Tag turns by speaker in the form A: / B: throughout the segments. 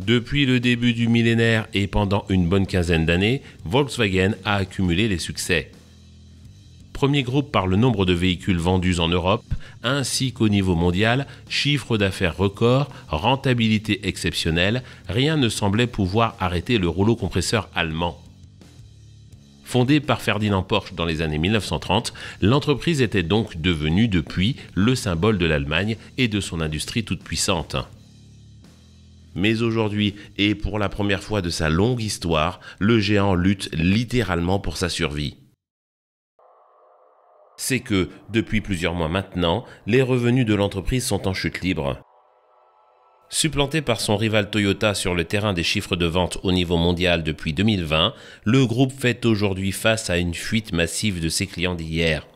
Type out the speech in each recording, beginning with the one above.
A: Depuis le début du millénaire et pendant une bonne quinzaine d'années, Volkswagen a accumulé les succès. Premier groupe par le nombre de véhicules vendus en Europe, ainsi qu'au niveau mondial, chiffre d'affaires record, rentabilité exceptionnelle, rien ne semblait pouvoir arrêter le rouleau compresseur allemand. Fondée par Ferdinand Porsche dans les années 1930, l'entreprise était donc devenue depuis le symbole de l'Allemagne et de son industrie toute puissante. Mais aujourd'hui, et pour la première fois de sa longue histoire, le géant lutte littéralement pour sa survie. C'est que, depuis plusieurs mois maintenant, les revenus de l'entreprise sont en chute libre. Supplanté par son rival Toyota sur le terrain des chiffres de vente au niveau mondial depuis 2020, le groupe fait aujourd'hui face à une fuite massive de ses clients d'hier.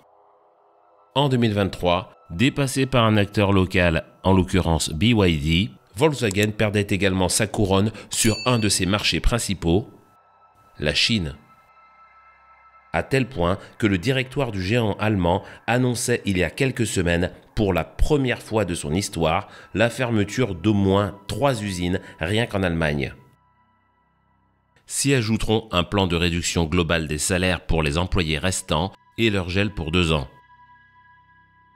A: En 2023, dépassé par un acteur local, en l'occurrence BYD, Volkswagen perdait également sa couronne sur un de ses marchés principaux, la Chine. À tel point que le directoire du géant allemand annonçait il y a quelques semaines, pour la première fois de son histoire, la fermeture d'au moins 3 usines rien qu'en Allemagne. S'y ajouteront un plan de réduction globale des salaires pour les employés restants et leur gel pour 2 ans.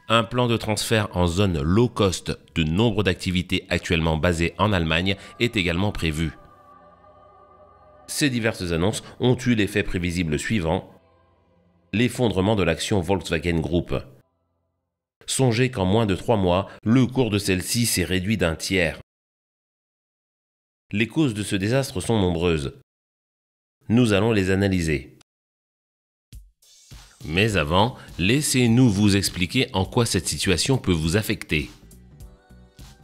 A: Un plan de transfert en zone low cost de nombre d'activités actuellement basées en Allemagne est également prévu. Ces diverses annonces ont eu l'effet prévisible suivant: l'effondrement de l'action Volkswagen Group. Songez qu'en moins de 3 mois, le cours de celle-ci s'est réduit d'un tiers. Les causes de ce désastre sont nombreuses. Nous allons les analyser. Mais avant, laissez-nous vous expliquer en quoi cette situation peut vous affecter.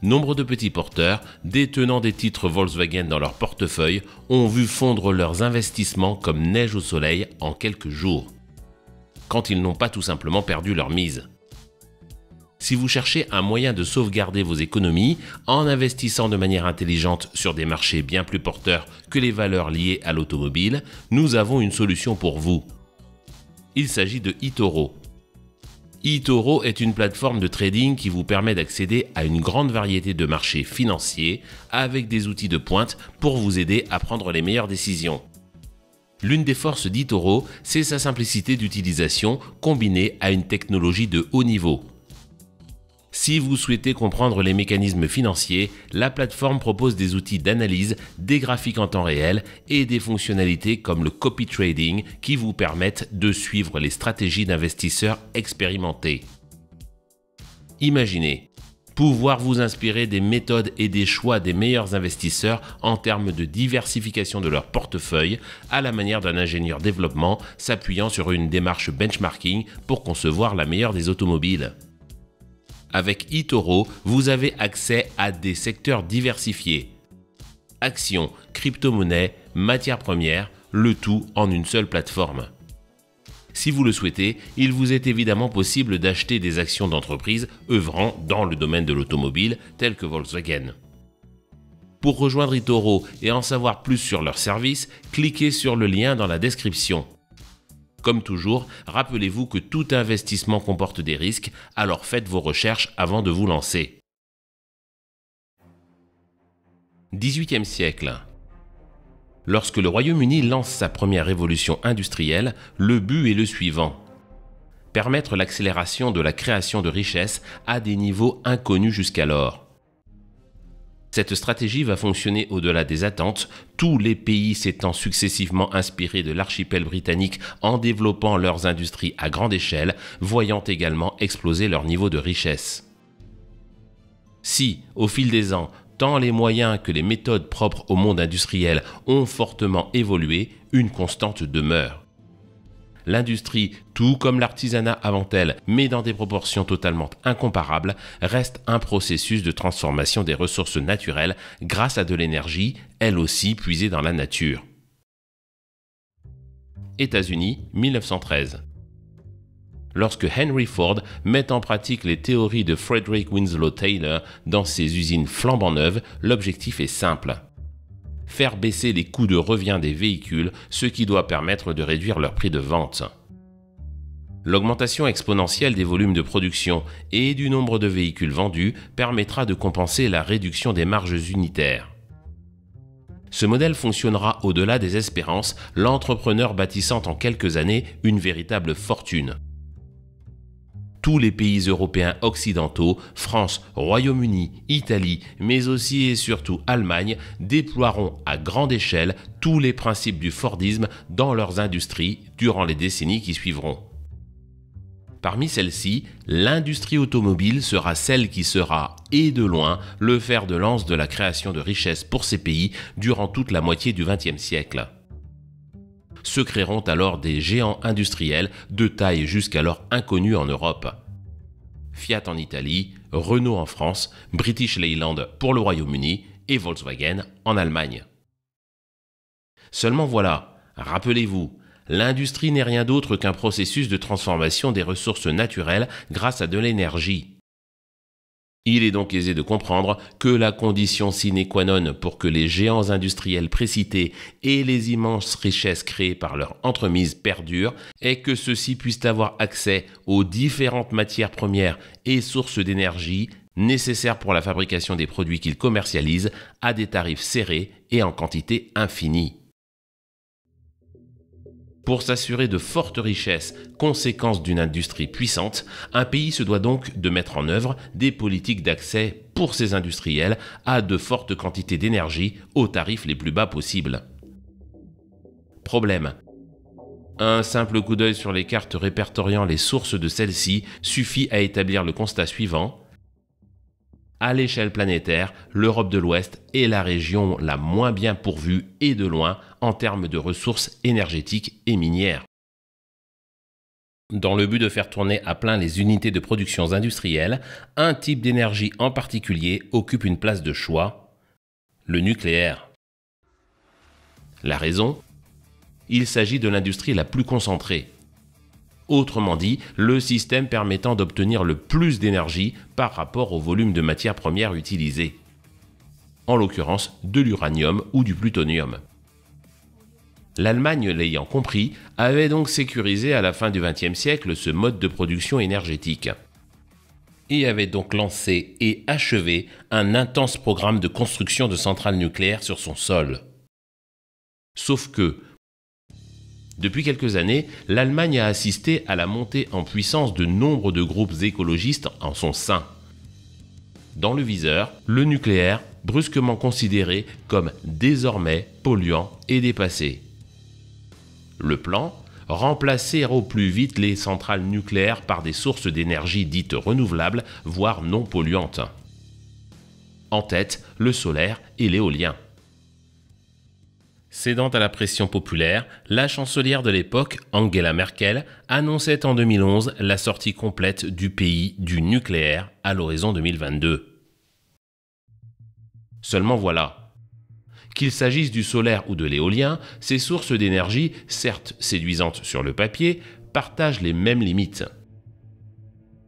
A: Nombre de petits porteurs, détenant des titres Volkswagen dans leur portefeuille, ont vu fondre leurs investissements comme neige au soleil en quelques jours, quand ils n'ont pas tout simplement perdu leur mise. Si vous cherchez un moyen de sauvegarder vos économies en investissant de manière intelligente sur des marchés bien plus porteurs que les valeurs liées à l'automobile, nous avons une solution pour vous. Il s'agit de eToro. eToro est une plateforme de trading qui vous permet d'accéder à une grande variété de marchés financiers avec des outils de pointe pour vous aider à prendre les meilleures décisions. L'une des forces d'eToro, c'est sa simplicité d'utilisation combinée à une technologie de haut niveau. Si vous souhaitez comprendre les mécanismes financiers, la plateforme propose des outils d'analyse, des graphiques en temps réel et des fonctionnalités comme le copy trading qui vous permettent de suivre les stratégies d'investisseurs expérimentés. Imaginez pouvoir vous inspirer des méthodes et des choix des meilleurs investisseurs en termes de diversification de leur portefeuille à la manière d'un ingénieur développement s'appuyant sur une démarche benchmarking pour concevoir la meilleure des automobiles. Avec eToro, vous avez accès à des secteurs diversifiés. Actions, crypto-monnaies, matières premières, le tout en une seule plateforme. Si vous le souhaitez, il vous est évidemment possible d'acheter des actions d'entreprises œuvrant dans le domaine de l'automobile, telles que Volkswagen. Pour rejoindre eToro et en savoir plus sur leurs services, cliquez sur le lien dans la description. Comme toujours, rappelez-vous que tout investissement comporte des risques, alors faites vos recherches avant de vous lancer. 18e siècle. Lorsque le Royaume-Uni lance sa première révolution industrielle, le but est le suivant: permettre l'accélération de la création de richesses à des niveaux inconnus jusqu'alors. Cette stratégie va fonctionner au-delà des attentes, tous les pays s'étant successivement inspirés de l'archipel britannique en développant leurs industries à grande échelle, voyant également exploser leur niveau de richesse. Si, au fil des ans, tant les moyens que les méthodes propres au monde industriel ont fortement évolué, une constante demeure. L'industrie, tout comme l'artisanat avant elle, mais dans des proportions totalement incomparables, reste un processus de transformation des ressources naturelles grâce à de l'énergie, elle aussi puisée dans la nature. États-Unis, 1913. Lorsque Henry Ford met en pratique les théories de Frederick Winslow Taylor dans ses usines flambant neuves, l'objectif est simple: faire baisser les coûts de revient des véhicules, ce qui doit permettre de réduire leur prix de vente. L'augmentation exponentielle des volumes de production et du nombre de véhicules vendus permettra de compenser la réduction des marges unitaires. Ce modèle fonctionnera au-delà des espérances, l'entrepreneur bâtissant en quelques années une véritable fortune. Tous les pays européens occidentaux, France, Royaume-Uni, Italie, mais aussi et surtout Allemagne, déploieront à grande échelle tous les principes du Fordisme dans leurs industries durant les décennies qui suivront. Parmi celles-ci, l'industrie automobile sera celle qui sera, et de loin, le fer de lance de la création de richesses pour ces pays durant toute la moitié du XXe siècle. Se créeront alors des géants industriels de taille jusqu'alors inconnue en Europe. Fiat en Italie, Renault en France, British Leyland pour le Royaume-Uni et Volkswagen en Allemagne. Seulement voilà, rappelez-vous, l'industrie n'est rien d'autre qu'un processus de transformation des ressources naturelles grâce à de l'énergie. Il est donc aisé de comprendre que la condition sine qua non pour que les géants industriels précités et les immenses richesses créées par leur entremise perdurent est que ceux-ci puissent avoir accès aux différentes matières premières et sources d'énergie nécessaires pour la fabrication des produits qu'ils commercialisent à des tarifs serrés et en quantité infinie. Pour s'assurer de fortes richesses, conséquence d'une industrie puissante, un pays se doit donc de mettre en œuvre des politiques d'accès pour ses industriels à de fortes quantités d'énergie aux tarifs les plus bas possibles. Problème. Un simple coup d'œil sur les cartes répertoriant les sources de celles-ci suffit à établir le constat suivant. À l'échelle planétaire, l'Europe de l'Ouest est la région la moins bien pourvue et de loin en termes de ressources énergétiques et minières. Dans le but de faire tourner à plein les unités de production industrielles, un type d'énergie en particulier occupe une place de choix, le nucléaire. La raison ? Il s'agit de l'industrie la plus concentrée. Autrement dit, le système permettant d'obtenir le plus d'énergie par rapport au volume de matières premières utilisées. En l'occurrence, de l'uranium ou du plutonium. L'Allemagne, l'ayant compris, avait donc sécurisé à la fin du XXe siècle ce mode de production énergétique. Et avait donc lancé et achevé un intense programme de construction de centrales nucléaires sur son sol. Sauf que, depuis quelques années, l'Allemagne a assisté à la montée en puissance de nombre de groupes écologistes en son sein. Dans le viseur, le nucléaire, brusquement considéré comme désormais polluant et dépassé. Le plan ? Remplacer au plus vite les centrales nucléaires par des sources d'énergie dites renouvelables, voire non polluantes. En tête, le solaire et l'éolien. Cédant à la pression populaire, la chancelière de l'époque, Angela Merkel, annonçait en 2011 la sortie complète du pays du nucléaire à l'horizon 2022. Seulement voilà. Qu'il s'agisse du solaire ou de l'éolien, ces sources d'énergie, certes séduisantes sur le papier, partagent les mêmes limites.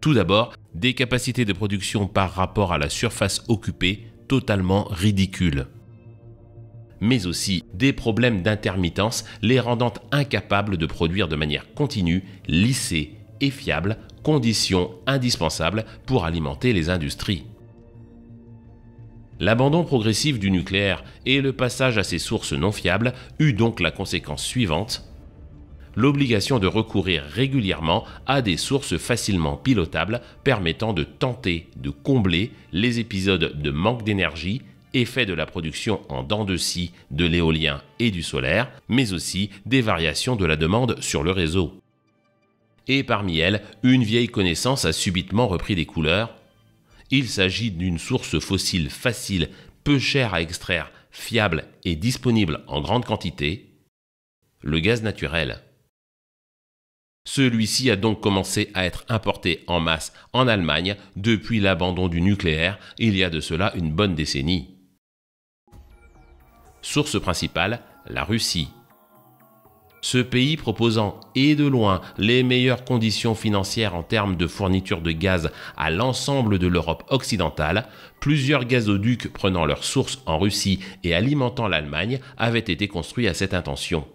A: Tout d'abord, des capacités de production par rapport à la surface occupée totalement ridicules. Mais aussi des problèmes d'intermittence les rendant incapables de produire de manière continue, lissée et fiable, condition indispensable pour alimenter les industries. L'abandon progressif du nucléaire et le passage à ces sources non fiables eut donc la conséquence suivante: l'obligation de recourir régulièrement à des sources facilement pilotables permettant de tenter de combler les épisodes de manque d'énergie, effet de la production en dents de scie de l'éolien et du solaire, mais aussi des variations de la demande sur le réseau. Et parmi elles, une vieille connaissance a subitement repris des couleurs. Il s'agit d'une source fossile facile, peu chère à extraire, fiable et disponible en grande quantité, le gaz naturel. Celui-ci a donc commencé à être importé en masse en Allemagne depuis l'abandon du nucléaire il y a de cela une bonne décennie. Source principale, la Russie. Ce pays proposant et de loin les meilleures conditions financières en termes de fourniture de gaz à l'ensemble de l'Europe occidentale, plusieurs gazoducs prenant leur source en Russie et alimentant l'Allemagne avaient été construits à cette intention.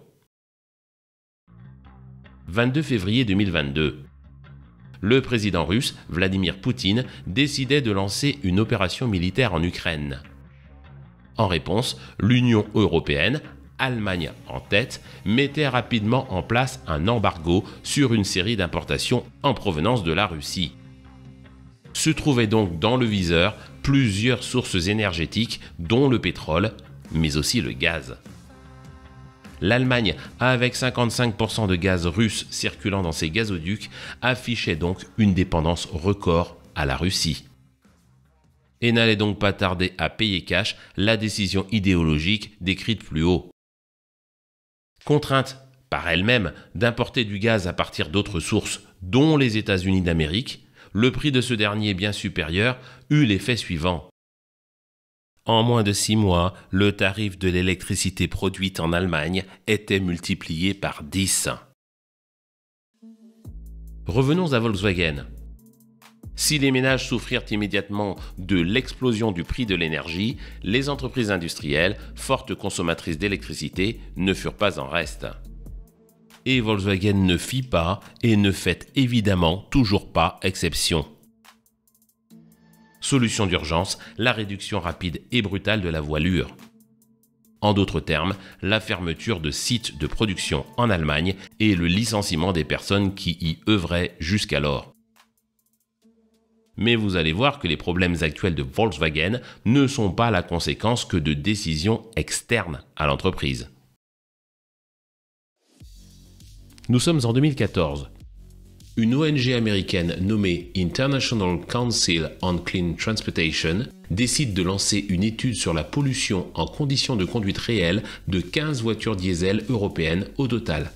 A: 22 février 2022. Le président russe, Vladimir Poutine, décidait de lancer une opération militaire en Ukraine. En réponse, l'Union européenne, Allemagne en tête, mettait rapidement en place un embargo sur une série d'importations en provenance de la Russie. Se trouvaient donc dans le viseur plusieurs sources énergétiques, dont le pétrole, mais aussi le gaz. L'Allemagne, avec 55% de gaz russe circulant dans ses gazoducs, affichait donc une dépendance record à la Russie. Et n'allait donc pas tarder à payer cash la décision idéologique décrite plus haut. Contrainte par elle-même d'importer du gaz à partir d'autres sources, dont les États-Unis d'Amérique, le prix de ce dernier bien supérieur eut l'effet suivant. En moins de 6 mois, le tarif de l'électricité produite en Allemagne était multiplié par 10. Revenons à Volkswagen. Si les ménages souffrirent immédiatement de l'explosion du prix de l'énergie, les entreprises industrielles, fortes consommatrices d'électricité, ne furent pas en reste. Et Volkswagen ne fit pas et ne fait évidemment toujours pas exception. Solution d'urgence, la réduction rapide et brutale de la voilure. En d'autres termes, la fermeture de sites de production en Allemagne et le licenciement des personnes qui y œuvraient jusqu'alors. Mais vous allez voir que les problèmes actuels de Volkswagen ne sont pas la conséquence que de décisions externes à l'entreprise. Nous sommes en 2014. Une ONG américaine nommée International Council on Clean Transportation décide de lancer une étude sur la pollution en conditions de conduite réelle de 15 voitures diesel européennes au total.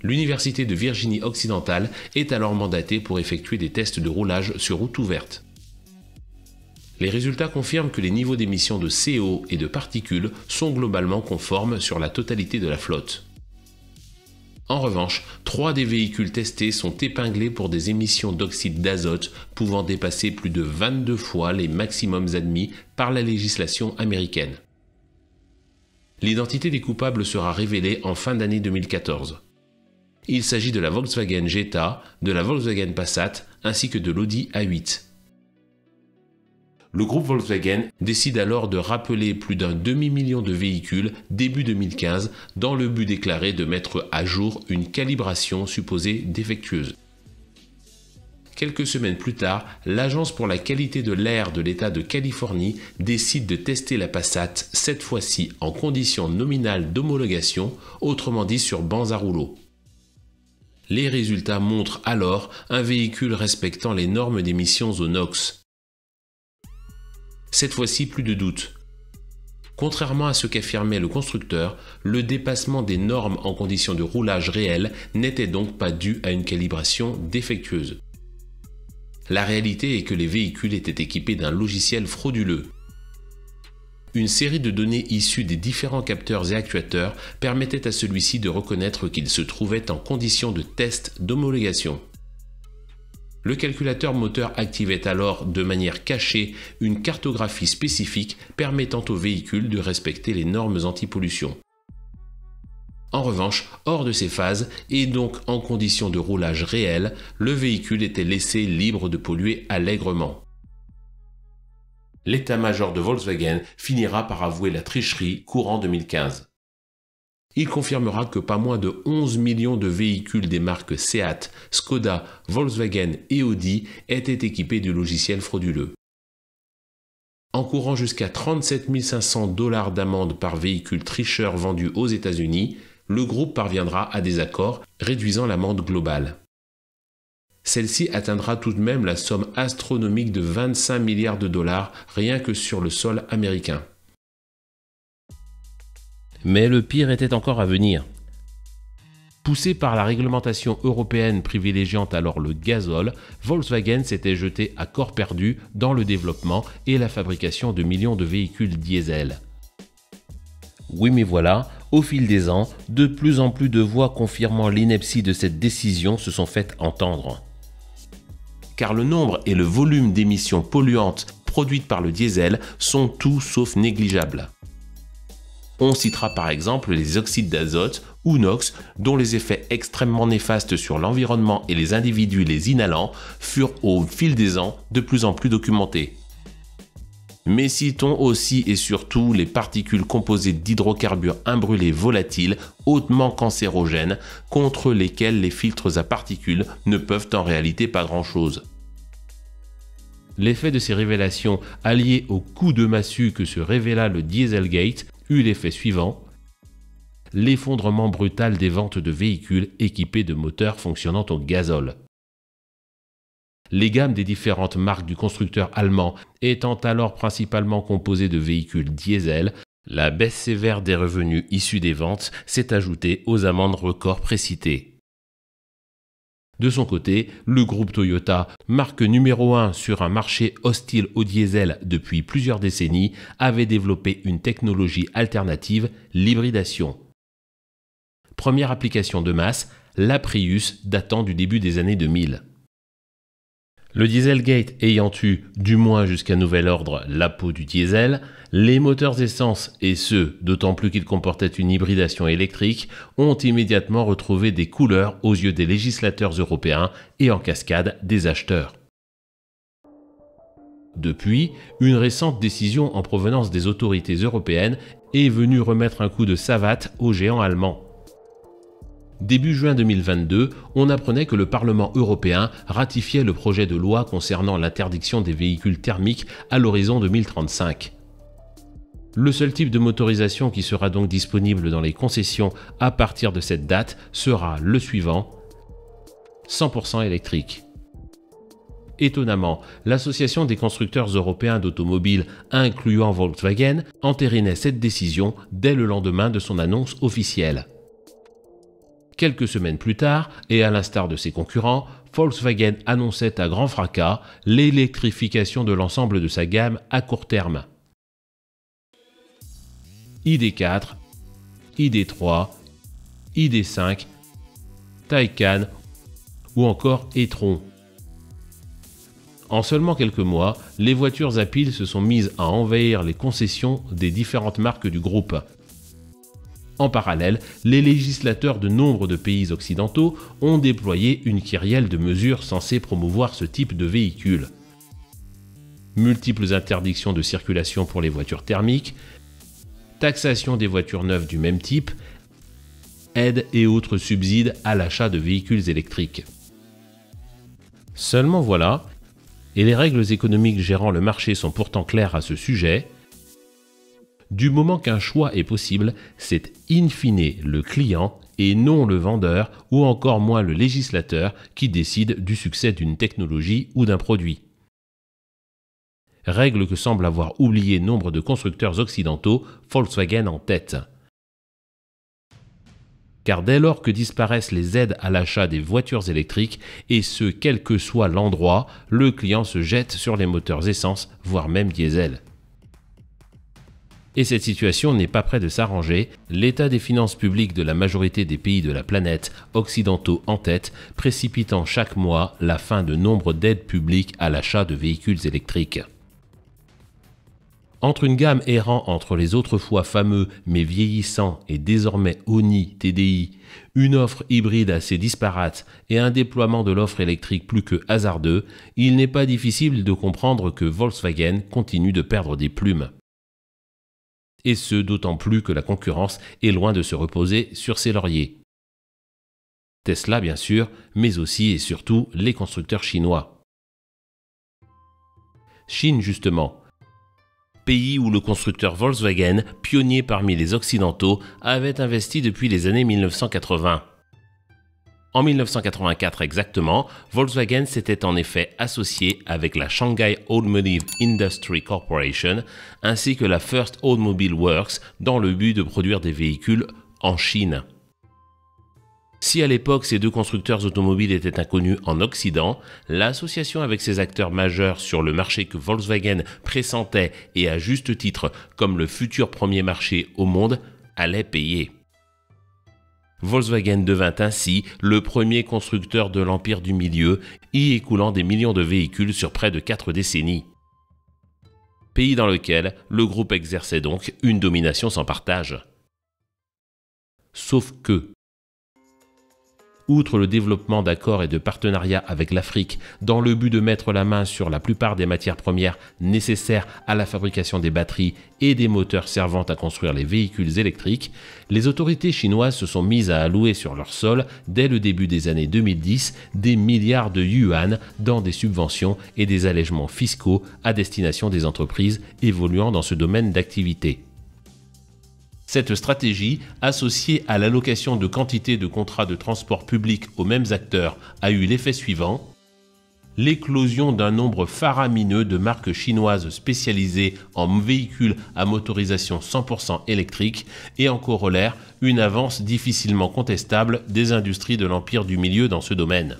A: L'Université de Virginie-Occidentale est alors mandatée pour effectuer des tests de roulage sur route ouverte. Les résultats confirment que les niveaux d'émissions de CO et de particules sont globalement conformes sur la totalité de la flotte. En revanche, 3 des véhicules testés sont épinglés pour des émissions d'oxyde d'azote pouvant dépasser plus de 22 fois les maximums admis par la législation américaine. L'identité des coupables sera révélée en fin d'année 2014. Il s'agit de la Volkswagen Jetta, de la Volkswagen Passat ainsi que de l'Audi A8. Le groupe Volkswagen décide alors de rappeler plus d'un demi-million de véhicules début 2015 dans le but déclaré de mettre à jour une calibration supposée défectueuse. Quelques semaines plus tard, l'Agence pour la qualité de l'air de l'État de Californie décide de tester la Passat, cette fois-ci en conditions nominales d'homologation, autrement dit sur bancs à rouleaux. Les résultats montrent alors un véhicule respectant les normes d'émissions au NOx. Cette fois-ci, plus de doute. Contrairement à ce qu'affirmait le constructeur, le dépassement des normes en conditions de roulage réel n'était donc pas dû à une calibration défectueuse. La réalité est que les véhicules étaient équipés d'un logiciel frauduleux. Une série de données issues des différents capteurs et actuateurs permettait à celui-ci de reconnaître qu'il se trouvait en condition de test d'homologation. Le calculateur moteur activait alors de manière cachée une cartographie spécifique permettant au véhicule de respecter les normes anti-pollution. En revanche, hors de ces phases et donc en conditions de roulage réel, le véhicule était laissé libre de polluer allègrement. L'état-major de Volkswagen finira par avouer la tricherie courant 2015. Il confirmera que pas moins de 11 millions de véhicules des marques Seat, Skoda, Volkswagen et Audi étaient équipés du logiciel frauduleux. Encourant jusqu'à 37 500 $ d'amende par véhicule tricheur vendu aux États-Unis, le groupe parviendra à des accords réduisant l'amende globale. Celle-ci atteindra tout de même la somme astronomique de 25 milliards de dollars rien que sur le sol américain. Mais le pire était encore à venir. Poussé par la réglementation européenne privilégiant alors le gazole, Volkswagen s'était jeté à corps perdu dans le développement et la fabrication de millions de véhicules diesel. Oui mais voilà, au fil des ans, de plus en plus de voix confirmant l'ineptie de cette décision se sont faites entendre. Car le nombre et le volume d'émissions polluantes produites par le diesel sont tout sauf négligeables. On citera par exemple les oxydes d'azote ou NOx, dont les effets extrêmement néfastes sur l'environnement et les individus les inhalant furent au fil des ans de plus en plus documentés. Mais citons aussi et surtout les particules composées d'hydrocarbures imbrûlés volatiles hautement cancérogènes contre lesquels les filtres à particules ne peuvent en réalité pas grand-chose. L'effet de ces révélations, allié au coup de massue que se révéla le Dieselgate, eut l'effet suivant: l'effondrement brutal des ventes de véhicules équipés de moteurs fonctionnant au gazole. Les gammes des différentes marques du constructeur allemand étant alors principalement composées de véhicules diesel, la baisse sévère des revenus issus des ventes s'est ajoutée aux amendes records précitées. De son côté, le groupe Toyota, marque numéro 1 sur un marché hostile au diesel depuis plusieurs décennies, avait développé une technologie alternative, l'hybridation. Première application de masse, la Prius datant du début des années 2000. Le Dieselgate ayant eu, du moins jusqu'à nouvel ordre, la peau du diesel, les moteurs essence, et ceux, d'autant plus qu'ils comportaient une hybridation électrique, ont immédiatement retrouvé des couleurs aux yeux des législateurs européens et en cascade des acheteurs. Depuis, une récente décision en provenance des autorités européennes est venue remettre un coup de savate aux géants allemands. Début juin 2022, on apprenait que le Parlement européen ratifiait le projet de loi concernant l'interdiction des véhicules thermiques à l'horizon 2035. Le seul type de motorisation qui sera donc disponible dans les concessions à partir de cette date sera le suivant: 100% électrique. Étonnamment, l'Association des constructeurs européens d'automobiles, incluant Volkswagen, entérinait cette décision dès le lendemain de son annonce officielle. Quelques semaines plus tard, et à l'instar de ses concurrents, Volkswagen annonçait à grand fracas l'électrification de l'ensemble de sa gamme à court terme. ID4, ID3, ID5, Taycan ou encore e-tron. En seulement quelques mois, les voitures à piles se sont mises à envahir les concessions des différentes marques du groupe. En parallèle, les législateurs de nombre de pays occidentaux ont déployé une kyrielle de mesures censées promouvoir ce type de véhicule. Multiples interdictions de circulation pour les voitures thermiques, taxation des voitures neuves du même type, aides et autres subsides à l'achat de véhicules électriques. Seulement voilà, et les règles économiques gérant le marché sont pourtant claires à ce sujet, du moment qu'un choix est possible, c'est in fine le client et non le vendeur ou encore moins le législateur qui décide du succès d'une technologie ou d'un produit. Règle que semble avoir oublié nombre de constructeurs occidentaux, Volkswagen en tête. Car dès lors que disparaissent les aides à l'achat des voitures électriques, et ce quel que soit l'endroit, le client se jette sur les moteurs essence, voire même diesel. Et cette situation n'est pas près de s'arranger, l'état des finances publiques de la majorité des pays de la planète, occidentaux en tête, précipitant chaque mois la fin de nombre d'aides publiques à l'achat de véhicules électriques. Entre une gamme errant entre les autrefois fameux mais vieillissants et désormais ONI TDI, une offre hybride assez disparate et un déploiement de l'offre électrique plus que hasardeux, il n'est pas difficile de comprendre que Volkswagen continue de perdre des plumes. Et ce d'autant plus que la concurrence est loin de se reposer sur ses lauriers. Tesla bien sûr, mais aussi et surtout les constructeurs chinois. Chine justement, pays où le constructeur Volkswagen, pionnier parmi les occidentaux, avait investi depuis les années 1980. En 1984 exactement, Volkswagen s'était en effet associé avec la Shanghai Automotive Industry Corporation ainsi que la First Automobile Works dans le but de produire des véhicules en Chine. Si à l'époque ces deux constructeurs automobiles étaient inconnus en Occident, l'association avec ces acteurs majeurs sur le marché que Volkswagen pressentait et à juste titre comme le futur premier marché au monde allait payer. Volkswagen devint ainsi le premier constructeur de l'empire du milieu, y écoulant des millions de véhicules sur près de 4 décennies. Pays dans lequel le groupe exerçait donc une domination sans partage. Sauf que, Outre le développement d'accords et de partenariats avec l'Afrique dans le but de mettre la main sur la plupart des matières premières nécessaires à la fabrication des batteries et des moteurs servant à construire les véhicules électriques, les autorités chinoises se sont mises à allouer sur leur sol, dès le début des années 2010, des milliards de yuan dans des subventions et des allègements fiscaux à destination des entreprises évoluant dans ce domaine d'activité. Cette stratégie, associée à l'allocation de quantité de contrats de transport public aux mêmes acteurs, a eu l'effet suivant: l'éclosion d'un nombre faramineux de marques chinoises spécialisées en véhicules à motorisation 100% électrique et en corollaire, une avance difficilement contestable des industries de l'empire du milieu dans ce domaine.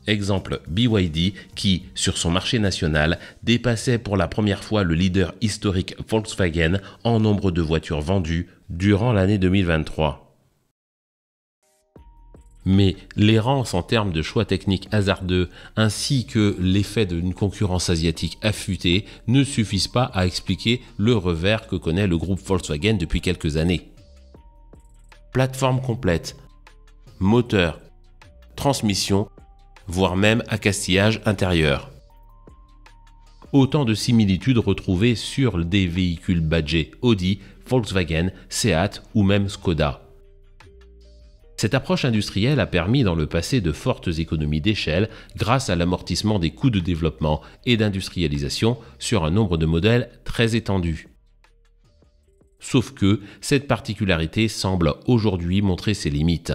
A: Exemple BYD qui, sur son marché national, dépassait pour la première fois le leader historique Volkswagen en nombre de voitures vendues durant l'année 2023. Mais l'errance en termes de choix techniques hasardeux ainsi que l'effet d'une concurrence asiatique affûtée ne suffisent pas à expliquer le revers que connaît le groupe Volkswagen depuis quelques années. Plateforme complète, moteur, transmission, voire même accastillage intérieur. Autant de similitudes retrouvées sur des véhicules badgés Audi, Volkswagen, Seat ou même Skoda. Cette approche industrielle a permis dans le passé de fortes économies d'échelle grâce à l'amortissement des coûts de développement et d'industrialisation sur un nombre de modèles très étendu. Sauf que cette particularité semble aujourd'hui montrer ses limites.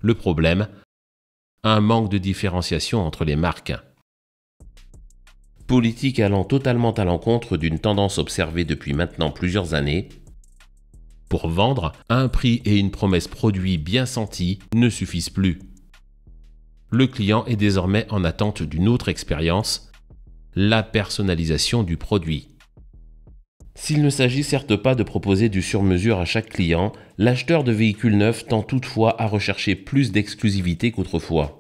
A: Le problème, un manque de différenciation entre les marques. Politique allant totalement à l'encontre d'une tendance observée depuis maintenant plusieurs années. Pour vendre, un prix et une promesse produit bien sentis ne suffisent plus. Le client est désormais en attente d'une autre expérience, la personnalisation du produit. S'il ne s'agit certes pas de proposer du sur-mesure à chaque client, l'acheteur de véhicules neufs tend toutefois à rechercher plus d'exclusivité qu'autrefois.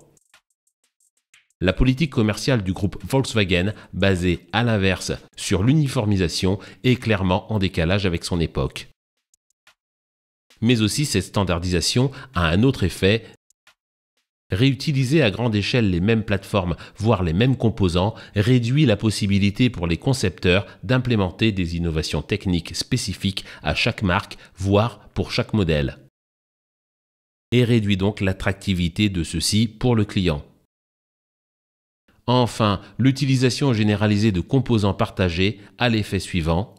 A: La politique commerciale du groupe Volkswagen, basée à l'inverse sur l'uniformisation, est clairement en décalage avec son époque. Mais aussi cette standardisation a un autre effet. Réutiliser à grande échelle les mêmes plateformes, voire les mêmes composants, réduit la possibilité pour les concepteurs d'implémenter des innovations techniques spécifiques à chaque marque, voire pour chaque modèle. Et réduit donc l'attractivité de ceux-ci pour le client. Enfin, l'utilisation généralisée de composants partagés a l'effet suivant.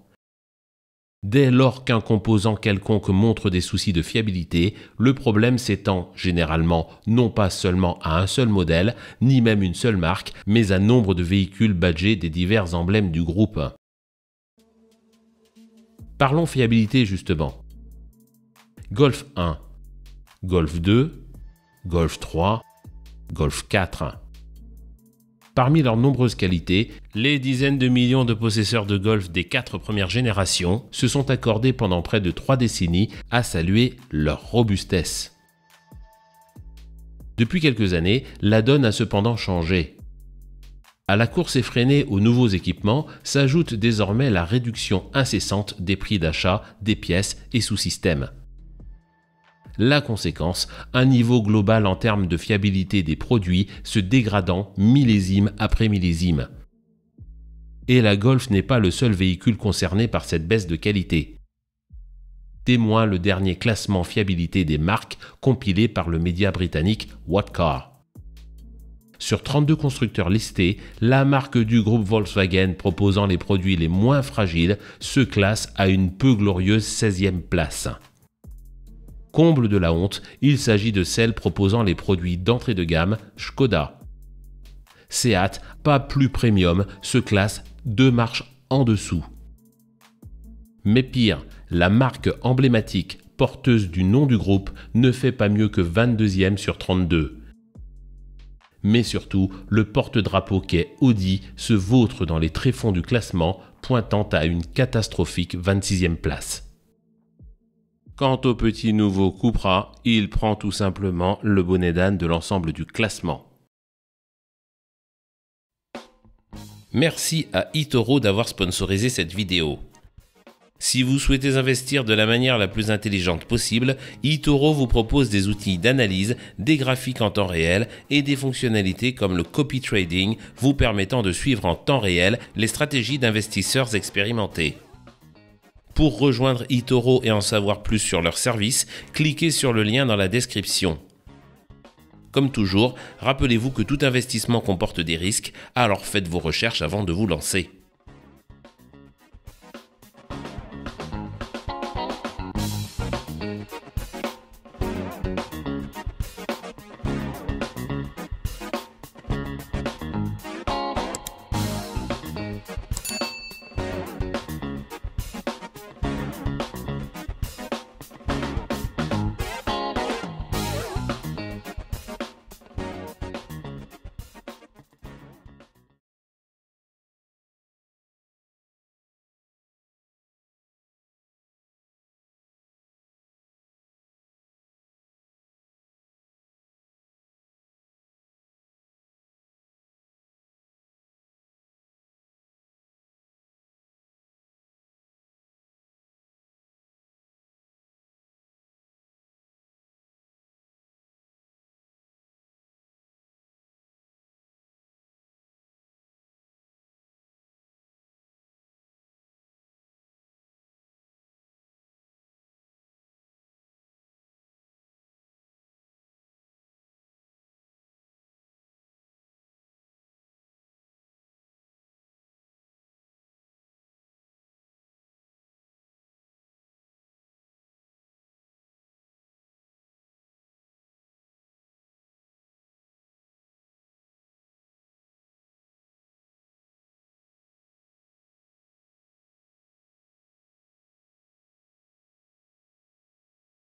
A: Dès lors qu'un composant quelconque montre des soucis de fiabilité, le problème s'étend généralement non pas seulement à un seul modèle, ni même une seule marque, mais à nombre de véhicules badgés des divers emblèmes du groupe. Parlons fiabilité justement. Golf 1, Golf 2, Golf 3, Golf 4. Parmi leurs nombreuses qualités, les dizaines de millions de possesseurs de Golf des 4 premières générations se sont accordés pendant près de 3 décennies à saluer leur robustesse. Depuis quelques années, la donne a cependant changé. À la course effrénée aux nouveaux équipements s'ajoute désormais la réduction incessante des prix d'achat des pièces et sous-systèmes. La conséquence, un niveau global en termes de fiabilité des produits se dégradant millésime après millésime. Et la Golf n'est pas le seul véhicule concerné par cette baisse de qualité. Témoin le dernier classement fiabilité des marques compilé par le média britannique What Car. Sur 32 constructeurs listés, la marque du groupe Volkswagen proposant les produits les moins fragiles se classe à une peu glorieuse 16e place. Comble de la honte, il s'agit de celle proposant les produits d'entrée de gamme Skoda. Seat, pas plus premium, se classe 2 marches en dessous. Mais pire, la marque emblématique, porteuse du nom du groupe, ne fait pas mieux que 22e sur 32. Mais surtout, le porte-drapeau qu'est Audi se vautre dans les tréfonds du classement, pointant à une catastrophique 26e place. Quant au petit nouveau Cupra, il prend tout simplement le bonnet d'âne de l'ensemble du classement. Merci à eToro d'avoir sponsorisé cette vidéo. Si vous souhaitez investir de la manière la plus intelligente possible, eToro vous propose des outils d'analyse, des graphiques en temps réel et des fonctionnalités comme le copy trading vous permettant de suivre en temps réel les stratégies d'investisseurs expérimentés. Pour rejoindre eToro et en savoir plus sur leurs services, cliquez sur le lien dans la description. Comme toujours, rappelez-vous que tout investissement comporte des risques, alors faites vos recherches avant de vous lancer.